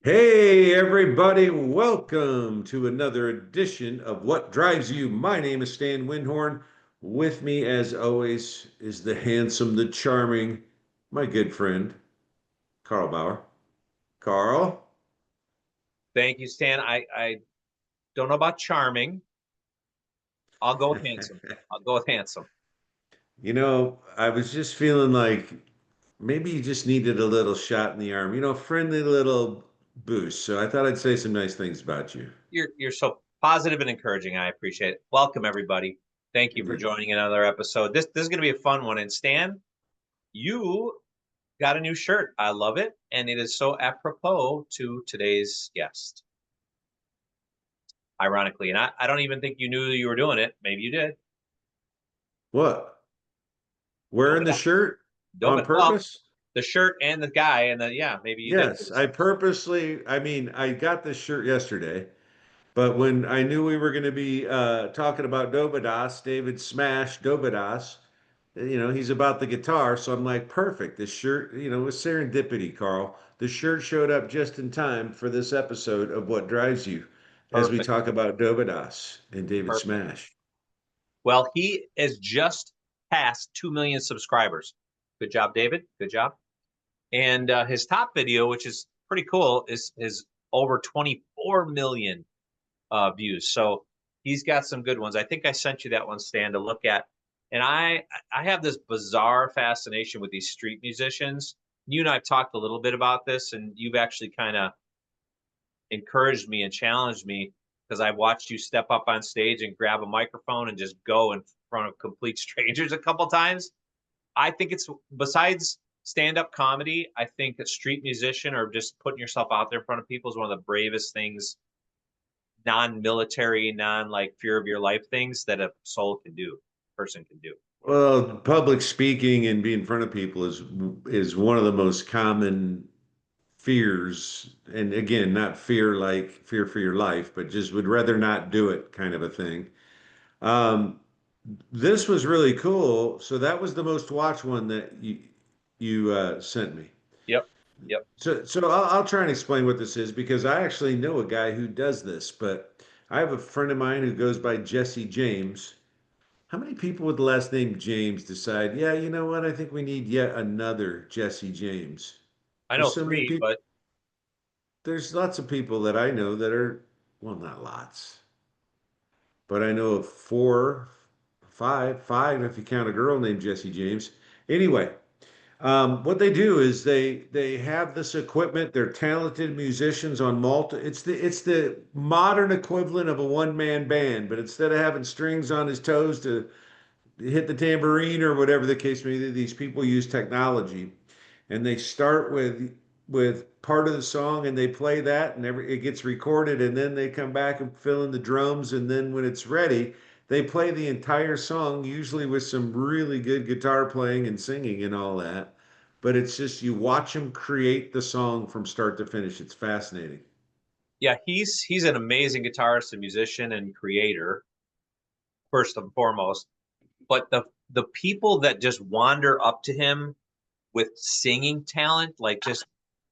Hey, everybody, welcome to another edition of What Drives You. My name is Stan Windhorn. With me, as always, is the handsome, the charming, my good friend, Carl Bauer. Carl, Thank you, Stan. I don't know about charming. I'll go with handsome. I'll go with handsome. I was just feeling like maybe you just needed a little shot in the arm, friendly little boost. So I thought I'd say some nice things about you. You're so positive and encouraging. I appreciate it. Welcome everybody. Thank you for joining another episode. This is going to be a fun one. And Stan, you got a new shirt. I love it, and it is so apropos to today's guest. Ironically, and I don't even think you knew you were doing it. Maybe you did. What? Wearing the Dovydas. shirt on Dovydas. Well, purpose? the shirt and the guy, and the yeah, maybe you did. Yes, I got this shirt yesterday, but when I knew we were going to be talking about Dovydas, David Smash Dovydas, he's about the guitar. So I'm like, perfect. This shirt, it was serendipity, Carl. The shirt showed up just in time for this episode of What Drives You as we Perfect. talk about Dovydas and David Perfect. Smash. Well, he has just passed 2 million subscribers. Good job, David. Good job. And his top video, which is pretty cool, is over 24 million views. So he's got some good ones. I think I sent you that one, Stan, to look at. And I have this bizarre fascination with these street musicians. You and I have talked a little bit about this, and you've actually kind of encouraged me and challenged me because I've watched you step up on stage and grab a microphone and just go in front of complete strangers a couple times. I think it's besides stand-up comedy, I think a street musician or just putting yourself out there in front of people is one of the bravest things, non-military, non-like fear of your life things that a soul can do, person can do. Well, public speaking and being in front of people is one of the most common fears, and again, not fear like fear for your life, but just would rather not do it kind of a thing. Um, this was really cool. So that was the most watched one that you sent me. Yep. Yep. So I'll try and explain what this is because I actually know a guy who does this, but I have a friend of mine who goes by Jesse James. How many people with the last name James decide, yeah, you know what? I think we need yet another Jesse James. I There's know so many three, people. but There's lots of people that I know that are, well, not lots, but I know of four, five, if you count a girl named Jesse James. Anyway, what they do is they have this equipment. They're talented musicians on multi. It's the modern equivalent of a one-man band, but instead of having strings on his toes to hit the tambourine or whatever the case may be, these people use technology, and they start with part of the song and they play that and it gets recorded and then they come back and fill in the drums and then when it's ready they play the entire song usually with some really good guitar playing and singing and all that, but it's just you watch them create the song from start to finish. It's fascinating. yeah, he's an amazing guitarist and musician and creator, first and foremost. But the people that just wander up to him with singing talent, like just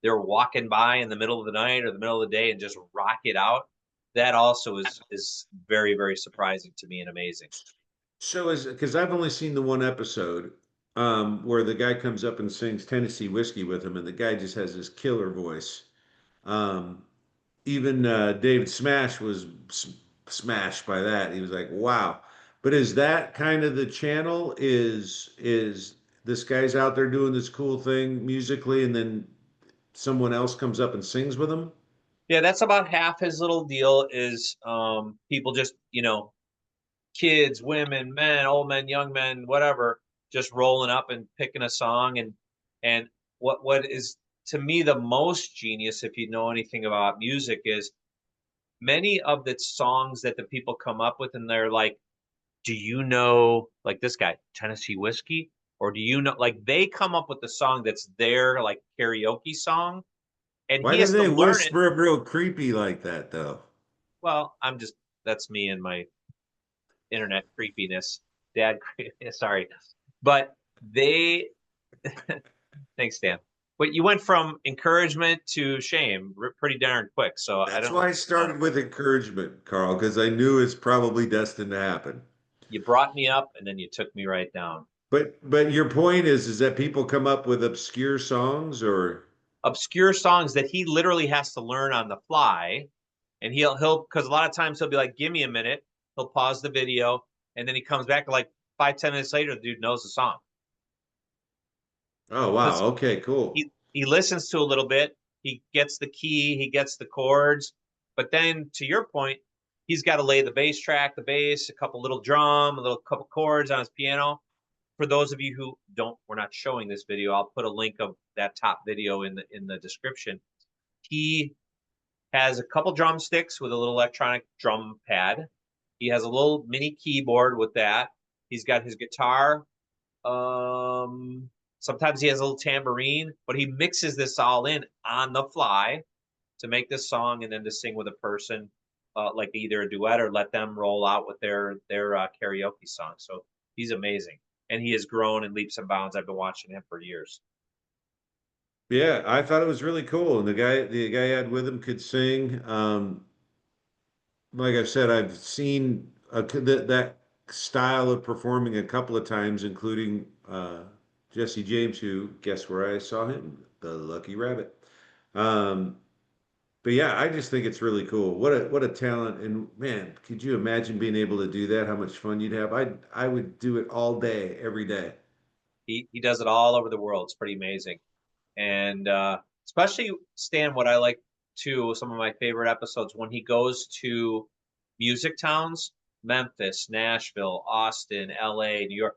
they're walking by in the middle of the night or the middle of the day and just rock it out. That also is very, very surprising to me and amazing. So is because I've only seen the one episode where the guy comes up and sings Tennessee Whiskey with him, and the guy just has this killer voice. Um, even David Smash was smashed by that. He was like, "Wow!" But is that kind of the channel? Is this guy's out there doing this cool thing musically, and then someone else comes up and sings with him? Yeah, that's about half his little deal is people just, kids, women, men, old men, young men, whatever, just rolling up and picking a song and what is to me the most genius if you know anything about music is many of the songs that the people come up with and they're like, do you know like this guy, Tennessee Whiskey? Or do you know like they come up with the song that's their like karaoke song and Why he do has to they learn it. whisper it real creepy like that, though? Well, I'm just that's me and my internet creepiness, dad creepiness, sorry. But they thanks, Dan. But you went from encouragement to shame pretty darn quick. So I That's don't know why I what's going on. started with encouragement, Carl, because I knew it's probably destined to happen. You brought me up and then you took me right down. But your point is that people come up with obscure songs or Obscure songs that he literally has to learn on the fly. And he'll because a lot of times he'll be like, give me a minute. He'll pause the video and then he comes back like 5, 10 minutes later, the dude knows the song. oh wow, Because okay, cool. he listens to a little bit, he gets the key, he gets the chords, but then to your point, he's got to lay the bass track, the bass, a couple little drum, a little couple chords on his piano. For those of you who don't, we're not showing this video. I'll put a link of that top video in the description. He has a couple drumsticks with a little electronic drum pad. He has a little mini keyboard with that. He's got his guitar. Sometimes he has a little tambourine, but he mixes this all in on the fly to make this song and then to sing with a person, like either a duet or let them roll out with their karaoke song. So he's amazing, and he has grown in leaps and bounds. I've been watching him for years. Yeah, I thought it was really cool. And the guy I had with him could sing. Like I said, I've seen that style of performing a couple of times, including Jesse James, who guess where I saw him? The Lucky Rabbit. Um, but yeah, I just think it's really cool. What a talent! And man, could you imagine being able to do that? How much fun you'd have! I would do it all day, every day. He does it all over the world. It's pretty amazing. And especially Stan, what I like too, some of my favorite episodes when he goes to music towns, Memphis, Nashville, Austin, LA, New York,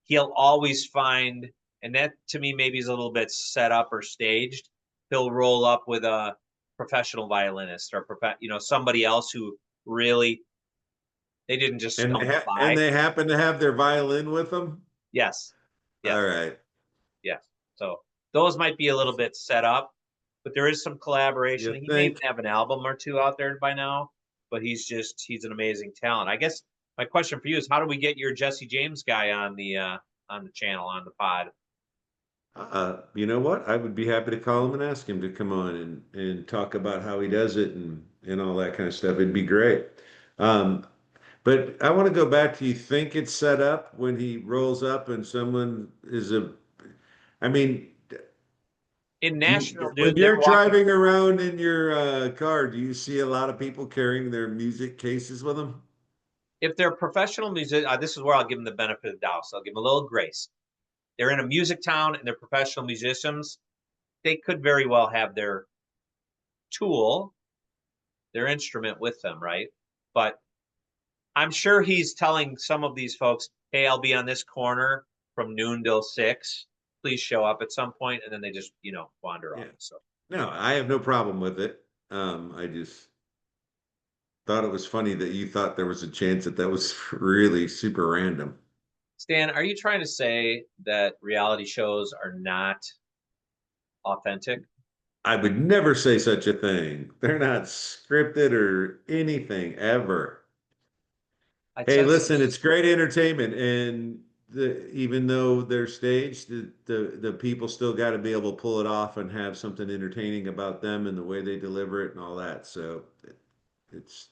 he'll always find, and that to me maybe is a little bit set up or staged. He'll roll up with a professional violinist or somebody else who really they didn't just And stumble and by. they happen to have their violin with them. Yes, All yes. right. Yes. So those might be a little bit set up, but there is some collaboration. You He may even think? have an album or two out there by now, but he's an amazing talent. I guess my question for you is how do we get your Jesse James guy on the channel, on the pod? You know what? I would be happy to call him and ask him to come on and talk about how he does it and all that kind of stuff. It'd be great. Um, but I want to go back to you think it's set up when he rolls up and someone is I mean, In do Nashville, you, when dude, they're you're walking. driving around in your car, do you see a lot of people carrying their music cases with them? If they're professional music, this is where I'll give them the benefit of the doubt. So I'll give them a little grace. They're in a music town and they're professional musicians. They could very well have their tool, their instrument with them, right? But I'm sure he's telling some of these folks, "Hey, I'll be on this corner from noon till 6. Please show up at some point," and then they just wander off. Yeah. So, No, I have no problem with it. I just thought it was funny that you thought there was a chance that that was really super random. Stan, are you trying to say that reality shows are not authentic? I would never say such a thing. They're not scripted or anything ever. I Hey, tend to. listen, it's great entertainment, and even though they're staged, the people still got to be able to pull it off and have something entertaining about them and the way they deliver it and all that. So it's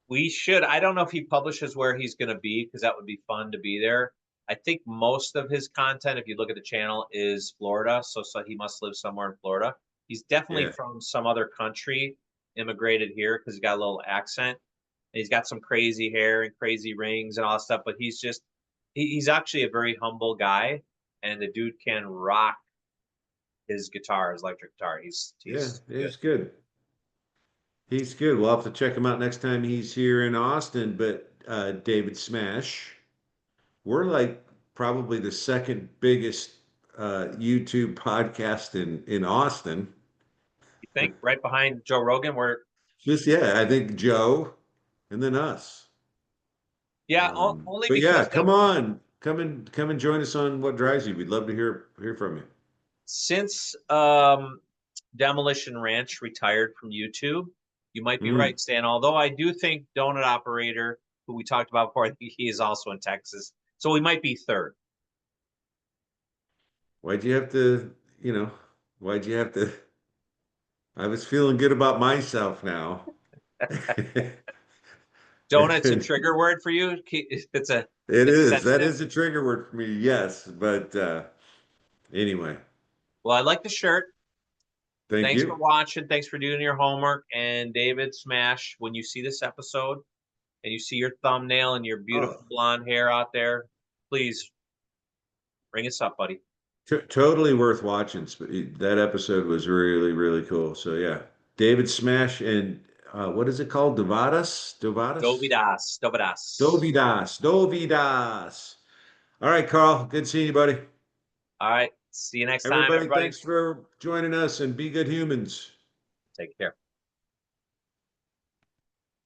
We should. I don't know if he publishes where he's going to be because that would be fun to be there. I think most of his content, if you look at the channel, is Florida. So he must live somewhere in Florida. He's definitely yeah, from some other country, immigrated here because he's got a little accent. And he's got some crazy hair and crazy rings and all that stuff. But he's actually a very humble guy, and the dude can rock his guitar, his electric guitar. yeah, He's good. it's good. He's good. We'll have to check him out next time he's here in Austin. But David Smash, we're like probably the second biggest YouTube podcast in Austin. You think right behind Joe Rogan, where Just yeah, I think Joe and then us. yeah, only But yeah, because come on, come and join us on What Drives You. We'd love to hear from you. since Demolition Ranch retired from YouTube, you might be Mm. right, Stan. Although I do think Donut Operator, who we talked about before, I think he is also in Texas. So we might be third. Why'd you have to? you know, why'd you have to? I was feeling good about myself now. Donut's a trigger word for you. It's a It it's is. That sensitive. is a trigger word for me, yes. But anyway, Well, I like the shirt. thank Thanks for you. watching. Thanks for doing your homework. And David Smash, when you see this episode and you see your thumbnail and your beautiful Oh, blonde hair out there, please ring us up, buddy. totally worth watching. That episode was really, really cool. So yeah, David Smash and what is it called? Dovadas? Dovadas? Dovydas, Dovydas. Dovidas. Dovidas. All right, Carl. Good seeing you, buddy. All right. See you next time, Everybody, everybody. thanks for joining us and be good humans. Take care.